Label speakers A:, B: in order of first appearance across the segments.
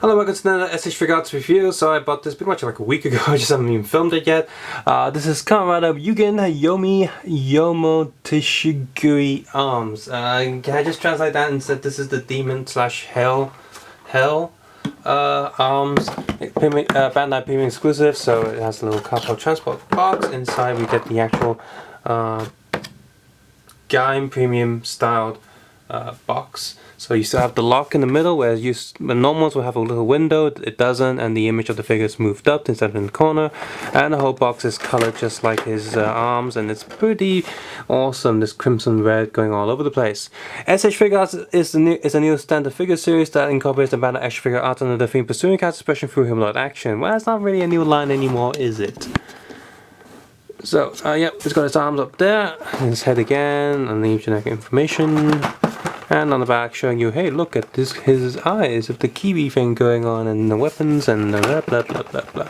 A: Hello, welcome to another S.H.Figuarts review. So I bought this pretty much like a week ago, I just haven't even filmed it yet. This is Kamen Ryugen Yomi Yomotsuheguri arms. Can I just translate that and say this is the demon slash hell arms. Bandai Premium exclusive, so it has a little cardboard transport box. Inside we get the actual Gaim Premium styled box. So you still have the lock in the middle, whereas normals will have a little window. It doesn't, and the image of the figure is moved up instead of in the corner. And the whole box is colored just like his arms, and it's pretty awesome. This crimson red going all over the place. S.H.Figuarts is a new standard figure series that incorporates the banner action figure art under the theme pursuing character expression through humanoid action. Well, it's not really a new line anymore, is it? So, yep, it's got its arms up there, and his head again, and the generic information. And on the back showing you, hey, look at this, his eyes with the kiwi thing going on, and the weapons, and the blah blah blah blah blah.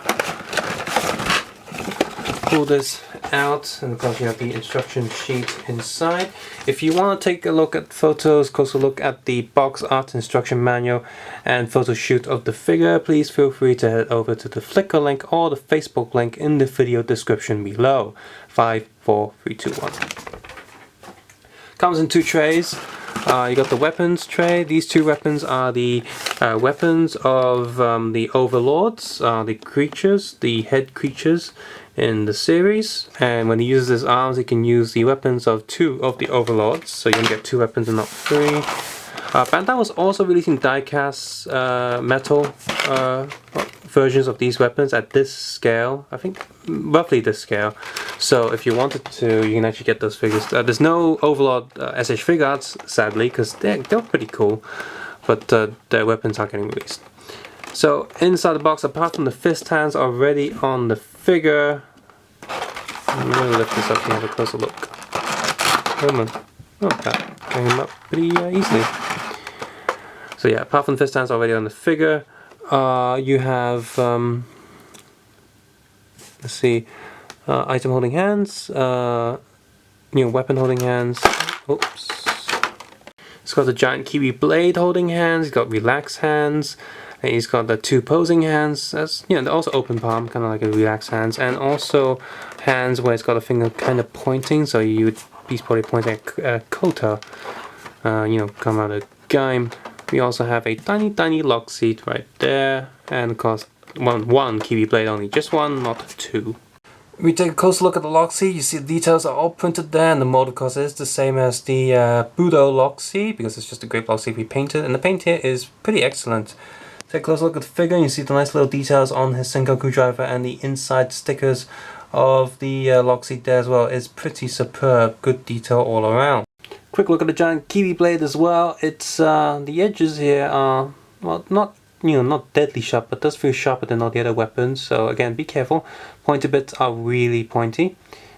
A: Pull this out, and of course you have the instruction sheet inside. If you want to take a look at photos, closer look at the box art instruction manual and photo shoot of the figure, please feel free to head over to the Flickr link or the Facebook link in the video description below. 5, 4, 3, 2, 1. Comes in 2 trays. You got the weapons tray. These 2 weapons are the weapons of the overlords, the creatures, the head creatures in the series. And when he uses his arms, he can use the weapons of 2 of the overlords. So you can get 2 weapons and not 3. Bandai was also releasing die-cast metal versions of these weapons at this scale. I think roughly this scale. So if you wanted to, you can actually get those figures. There's no Overlord S.H.Figuarts, sadly, because they're pretty cool, but their weapons aren't getting released. So inside the box, apart from the fist hands already on the figure, I'm going to lift this up and have a closer look. Come on. Oh, that came up pretty easily. So yeah, apart from the fist hands already on the figure, you have, let's see, item holding hands, weapon holding hands. Oops. It's got the giant kiwi blade holding hands. He's got relaxed hands, and he's got the 2 posing hands. That's they're also open palm, kind of like a relaxed hands, and also hands where it's got a finger kind of pointing. So he's probably pointing at Kota. Come out of Gaim. We also have a tiny lock seat right there, and of course one kiwi blade only, just 1, not 2. We take a closer look at the lock seat. You see the details are all printed there, and the mold of course is the same as the Budo lock seat, because it's just a great lock seat we painted, and the paint here is pretty excellent. Take a closer look at the figure, and you see the nice little details on his Sengoku driver, and the inside stickers of the lock seat there as well. It's pretty superb, good detail all around. Quick look at the giant kiwi blade as well. It's the edges here are, well, not deadly sharp, but does feel sharper than all the other weapons. So again, be careful. Pointy bits are really pointy.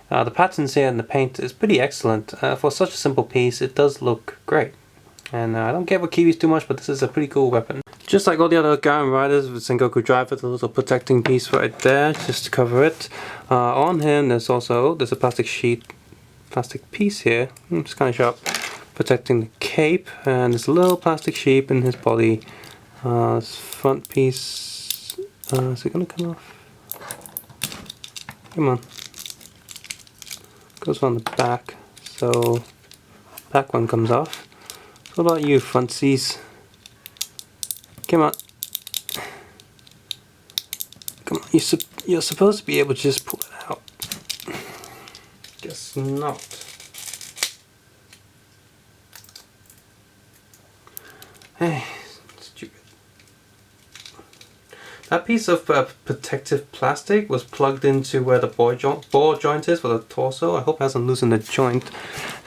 A: The patterns here and the paint is pretty excellent. For such a simple piece, it does look great. And I don't care for kiwis too much, but this is a pretty cool weapon. Just like all the other Gaim Riders with Sengoku driver, the little protecting piece right there, just to cover it. On him, there's a plastic piece here. It's kind of sharp, protecting the cape, and there's a little plastic sheep in his body. This front piece, is it gonna come off? Come on. Goes on the back, so back one comes off. So what about you, frontsies? Come on. Come on, you're supposed to be able to just pull it out. Guess not. Hey, stupid. That piece of protective plastic was plugged into where the ball joint is for the torso. I hope it hasn't loosened the joint.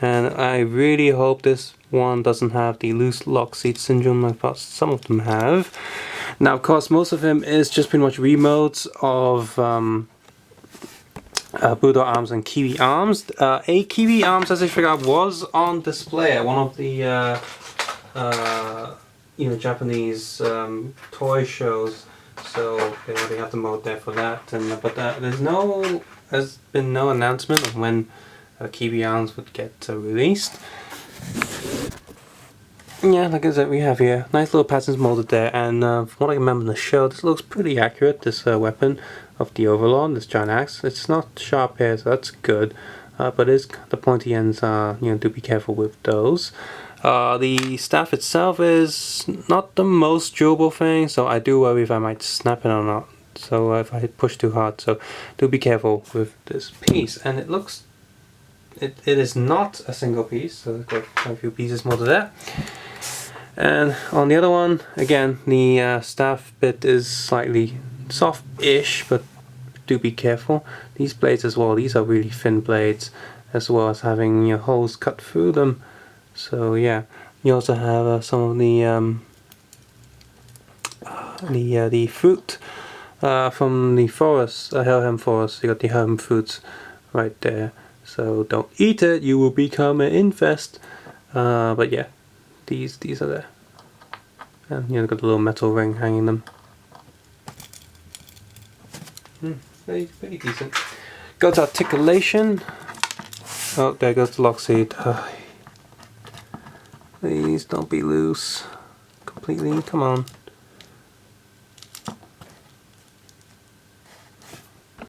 A: And I really hope this one doesn't have the loose lock seat syndrome like some of them have. Now, of course, most of him is just pretty much remotes of Budo arms and kiwi arms. A kiwi arms, as I figured, was on display at one of the Japanese toy shows. So they have the mode there for that. But there's been no announcement of when kiwi arms would get released. yeah, like I said, we have here nice little patterns molded there, and from what I remember in the show, this looks pretty accurate. This weapon of the Overlord, this giant axe. It's not sharp here, so that's good. But it's the pointy ends. Do be careful with those. The staff itself is not the most durable thing, so I do worry if I might snap it or not. So if I push too hard, so do be careful with this piece. And it looks, it is not a single piece, so I've got a few pieces more to that. And on the other one, again, the staff bit is slightly soft-ish, but do be careful. These blades as well, these are really thin blades, as well as having holes cut through them. So yeah, you also have some of the fruit from the forest, Helheim forest. You got the Helheim fruits right there. So don't eat it; you will become an infest. But yeah, these are there, and got a little metal ring hanging them. Pretty decent. Go to articulation. Oh, there goes the lock seat. Please don't be loose completely. Come on.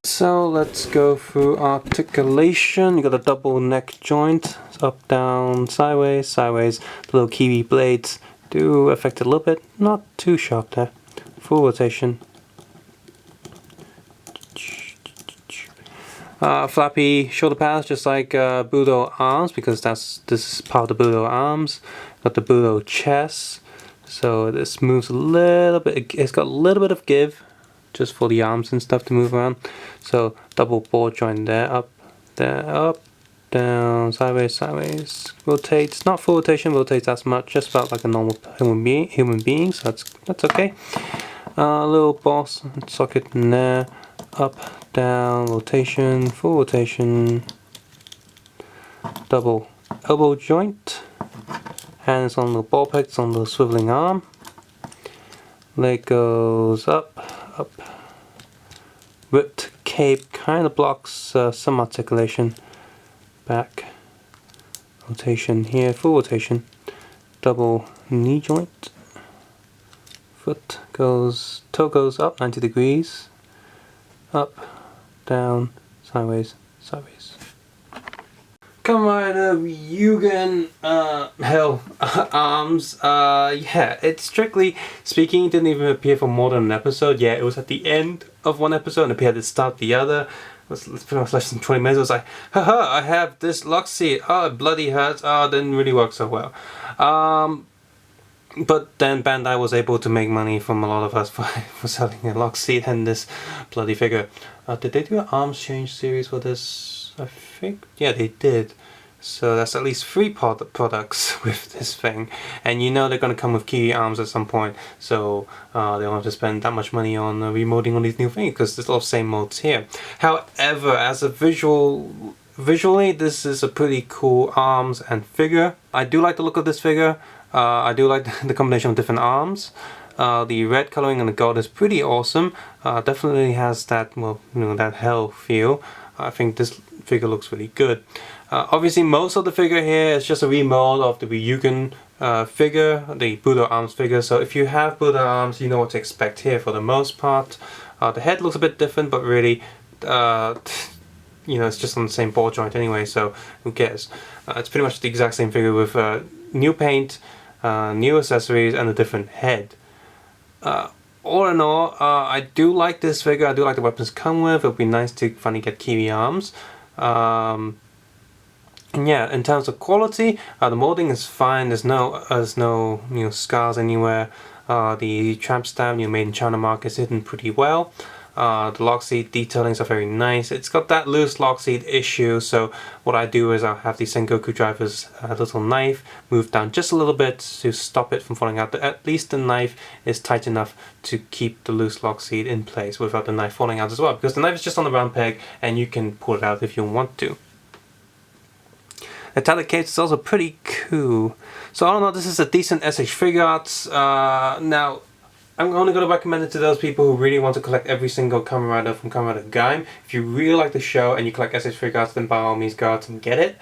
A: So let's go through articulation. You got a double neck joint, up, down, sideways, sideways. The little kiwi blades do affect it a little bit, not too sharp there. Full rotation. Flappy shoulder pads, just like Budo arms, because this is part of the Budo arms. Got the Budo chest, so this moves a little bit. It's got a little bit of give, just for the arms and stuff to move around. So double ball joint there, up, down, sideways, sideways. Rotates, not full rotation, rotates as much, just about like a normal human being. So that's okay. Little boss socket in there, up, down, rotation, full rotation, double elbow joint, hands on the ball pegs on the swiveling arm, leg goes up, ripped cape kind of blocks some articulation, back, rotation here, full rotation, double knee joint, toe goes up 90 degrees, up, down, sideways, sideways. Kamen Rider Ryugen hell arms. Yeah, it strictly speaking didn't even appear for more than an episode. Yeah, it was at the end of one episode and appeared at the start of the other. It was pretty much less than 20 minutes. It was like, haha, I have this lock seat. Oh, it bloody hurts. Oh, it didn't really work so well. But then Bandai was able to make money from a lot of us for selling a lock seat and this bloody figure. Did they do an arms change series for this? I think, yeah, they did. So that's at least 3 products with this thing, and they're going to come with key arms at some point. So they don't have to spend that much money on remolding on these new things because there's a lot of same molds here. However, as a visually, this is a pretty cool arms and figure. I do like the look of this figure. I do like the combination of different arms. The red coloring and the gold is pretty awesome. Definitely has that, that hell feel. I think this figure looks really good. Obviously, most of the figure here is just a remold of the Ryugen figure, the Budo arms figure. So if you have Budo arms, you know what to expect here for the most part. The head looks a bit different, but really, it's just on the same ball joint anyway, so who cares? It's pretty much the exact same figure with new paint, new accessories, and a different head. All in all, I do like this figure. I do like the weapons come with. It would be nice to finally get kiwi arms. And yeah, in terms of quality, the molding is fine. There's no scars anywhere. The tramp stamp, made in China mark, is hidden pretty well. The lock seat detailings are very nice. It's got that loose lock seat issue, so what I do is I'll have the Sengoku driver's little knife move down just a little bit to stop it from falling out. At least the knife is tight enough to keep the loose lock seat in place without the knife falling out as well, because the knife is just on the round peg and you can pull it out if you want to. The metallic case is also pretty cool. So I don't know, this is a decent S.H.Figuarts. Now, I'm only going to recommend it to those people who really want to collect every single Kamen Rider from Kamen Rider Gaim. If you really like the show and you collect S.H.Figuarts, then by all means go out and get it.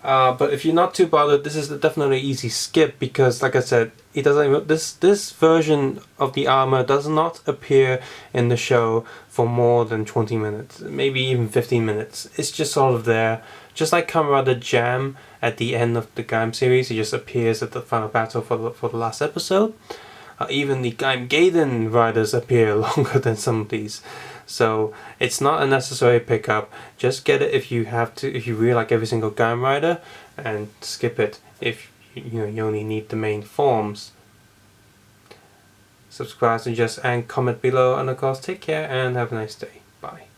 A: But if you're not too bothered, this is definitely an easy skip, because like I said, it doesn't even, this version of the armor does not appear in the show for more than 20 minutes, maybe even 15 minutes. It's just sort of there, just like Kamen Rider Jam at the end of the Gaim series. It just appears at the final battle for the last episode. Even the Gaim Gaiden riders appear longer than some of these. So it's not a necessary pickup. Just get it if you have to, if you really like every single Gaim rider, and skip it if you only need the main forms. Subscribe, suggest, and comment below, and of course take care and have a nice day. Bye.